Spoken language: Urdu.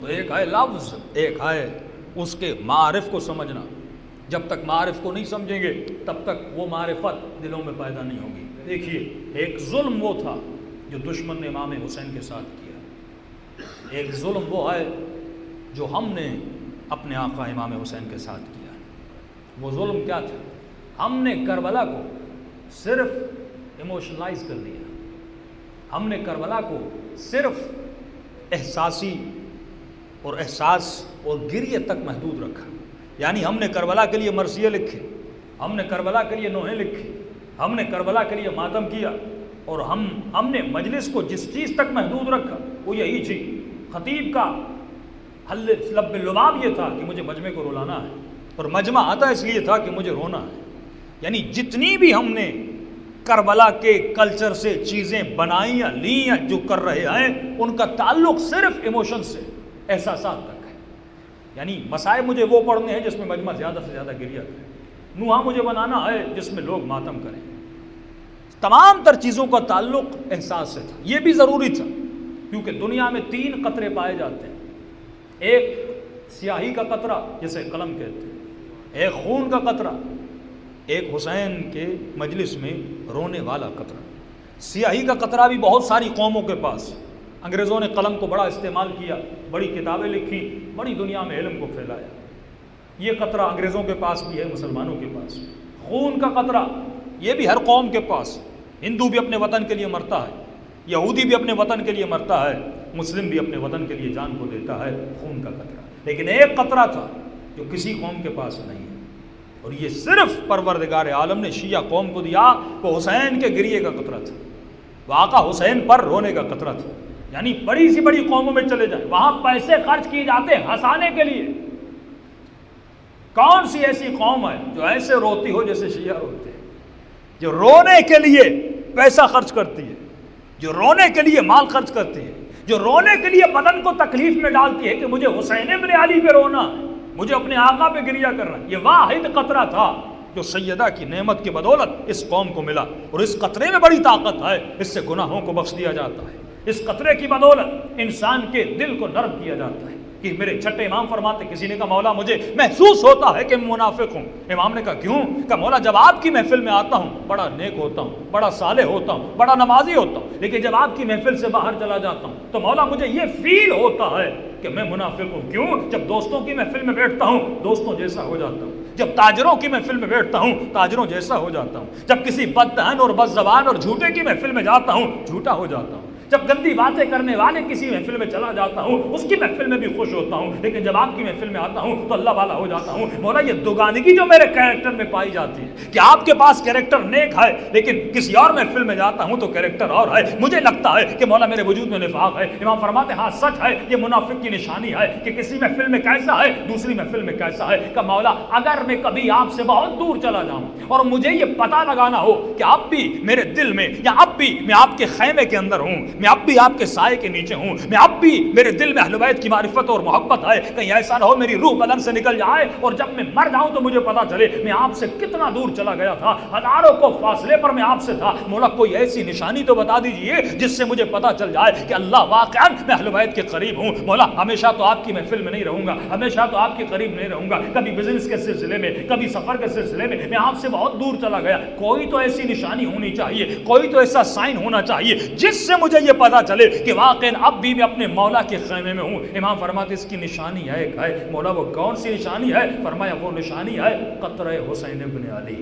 تو ایک ہے لفظ، ایک ہے اس کے معارف کو سمجھنا۔ جب تک معارف کو نہیں سمجھیں گے تب تک وہ معرفت دلوں میں پیدا نہیں ہوگی۔ دیکھیے، ایک ظلم وہ تھا جو دشمن نے امام حسین کے ساتھ کیا، ایک ظلم وہ ہے جو ہم نے اپنے آقا امام حسین کے ساتھ کیا۔ وہ ظلم کیا تھا؟ ہم نے کربلا کو صرف ایموشنلائز کر دیا، ہم نے کربلا کو صرف احساسی اور احساس اور گریے تک محدود رکھا۔ یعنی ہم نے کربلا کے لیے مرثیے لکھے، ہم نے کربلا کے لیے نوحے لکھی، ہم نے کربلا کے لیے ماتم کیا، اور ہم نے مجلس کو جس چیز تک محدود رکھا وہ یہی تھی۔ خطیب کا حل لب لباب یہ تھا کہ مجھے مجمع کو رلانا ہے، اور مجمع آتا اس لیے تھا کہ مجھے رونا ہے۔ یعنی جتنی بھی ہم نے کربلا کے کلچر سے چیزیں بنائیں یا لیں یا جو کر رہے ہیں، ان کا تعلق صرف ایموشن سے، احساسات تک ہے۔ یعنی مسائل مجھے وہ پڑھنے ہیں جس میں مجمع زیادہ سے زیادہ گریہ کرے، نوحہ مجھے بنانا ہے جس میں لوگ ماتم کریں۔ تمام تر چیزوں کا تعلق احساس سے تھا۔ یہ بھی ضروری تھا کیونکہ دنیا میں 3 قطرے پائے جاتے ہیں، ایک سیاہی کا قطرہ جسے قلم کہتے ہیں، ایک خون کا قطرہ، ایک حسین کے مجلس میں رونے والا قطرہ۔ سیاہی کا قطرہ بھی بہت ساری قوموں کے پاس، انگریزوں نے قلم کو بڑا استعمال کیا، بڑی کتابیں لکھی، بڑی دنیا میں علم کو پھیلایا۔ یہ قطرہ انگریزوں کے پاس بھی ہے، مسلمانوں کے پاس۔ خون کا قطرہ یہ بھی ہر قوم کے پاس، ہندو بھی اپنے وطن کے لیے مرتا ہے، یہودی بھی اپنے وطن کے لیے مرتا ہے، مسلم بھی اپنے وطن کے لیے جان کو دیتا ہے، خون کا قطرہ۔ لیکن ایک قطرہ تھا جو کسی قوم کے پاس نہیں ہے، اور یہ صرف پروردگار عالم نے شیعہ قوم کو دیا۔ وہ حسین کے گریے کا قطرہ تھا، وہ آقا حسین پر رونے کا قطرہ تھا۔ یعنی بڑی سی بڑی قوموں میں چلے جائیں، وہاں پیسے خرچ کیے جاتے ہنسانے کے لیے۔ کون سی ایسی قوم ہے جو ایسے روتی ہو جیسے شیعہ روتے ہیں، جو رونے کے لیے پیسہ خرچ کرتی ہے، جو رونے کے لیے مال خرچ کرتی ہے، جو رونے کے لیے بدن کو تکلیف میں ڈالتی ہے کہ مجھے حسین ابن علی پہ رونا ہے، مجھے اپنے آقا پہ گریہ کرنا ہے۔ یہ واحد قطرہ تھا جو سیدہ کی نعمت کی بدولت اس قوم کو ملا، اور اس قطرے میں بڑی طاقت ہے، اس سے گناہوں کو بخش دیا جاتا ہے۔ اس قطرے کی بدولت انسان کے دل کو نرم کیا جاتا ہے۔ کہ میرے چھٹے امام فرماتے، کسی نے کہا مولا مجھے محسوس ہوتا ہے کہ میں منافق ہوں۔ امام نے کہا کیوں؟ کہ مولا جب آپ کی محفل میں آتا ہوں بڑا نیک ہوتا ہوں، بڑا صالح ہوتا ہوں، بڑا نمازی ہوتا ہوں، لیکن جب آپ کی محفل سے باہر چلا جاتا ہوں تو مولا مجھے یہ فیل ہوتا ہے کہ میں منافق ہوں۔ کیوں؟ جب دوستوں کی محفل میں بیٹھتا ہوں دوستوں جیسا ہو جاتا ہوں، جب تاجروں کی محفل میں بیٹھتا ہوں تاجروں جیسا ہو جاتا ہوں، جب کسی بددہن اور بد زبان اور جھوٹے کی محفل میں جاتا ہوں جھوٹا ہو جاتا ہوں، جب گندی باتیں کرنے والے کسی محفل میں چلا جاتا ہوں اس کی محفل میں بھی خوش ہوتا ہوں، لیکن جب آپ کی محفل میں آتا ہوں تو اللہ والا ہو جاتا ہوں۔ مولا یہ دوگانگی جو میرے کریکٹر میں پائی جاتی ہے کہ آپ کے پاس کریکٹر نیک ہے لیکن کسی اور محفل میں جاتا ہوں تو کریکٹر اور ہے، مجھے لگتا ہے کہ مولا میرے وجود میں نفاق ہے۔ امام فرماتے ہاں سچ ہے، یہ منافق کی نشانی ہے کہ کسی محفل میں کیسا ہے دوسری محفل میں کیسا ہے۔ کہ مولا اگر میں کبھی آپ سے بہت دور چلا جاؤں اور مجھے یہ پتہ لگانا ہو کہ اب بھی میرے دل میں، یا اب بھی میں آپ کے خیمے کے اندر ہوں، میں اب بھی آپ کے سائے کے نیچے ہوں، میں اب بھی میرے دل میں اہل بیت کی معرفت اور محبت ہے، کہیں ایسا نہ ہو میری روح بدن سے نکل جائے اور جب میں مر جاؤں تو مجھے پتا چلے میں آپ سے کتنا دور چلا گیا تھا، ہزاروں کو فاصلے پر میں آپ سے تھا۔ مولا کوئی ایسی نشانی تو بتا دیجئے جس سے مجھے پتا چل جائے کہ اللہ واقعا میں اہل بیت کے قریب ہوں۔ مولا ہمیشہ تو آپ کی محفل میں نہیں رہوں گا، ہمیشہ تو آپ کے قریب نہیں رہوں گا، کبھی بزنس کے سلسلے میں، کبھی سفر کے سلسلے میں میں آپ سے بہت دور چلا گیا۔ کوئی تو ایسی نشانی ہونی چاہیے، کوئی تو ایسا سائن ہونا چاہیے جس سے مجھے یہ پتا چلے کہ واقعا اب بھی میں اپنے مولا کے خیمے میں ہوں۔ امام فرماتے اس کی نشانی ہے ایک ہے۔ مولا وہ کون سی نشانی ہے؟ فرمایا وہ نشانی ہے قطرہ حسین ابن علی۔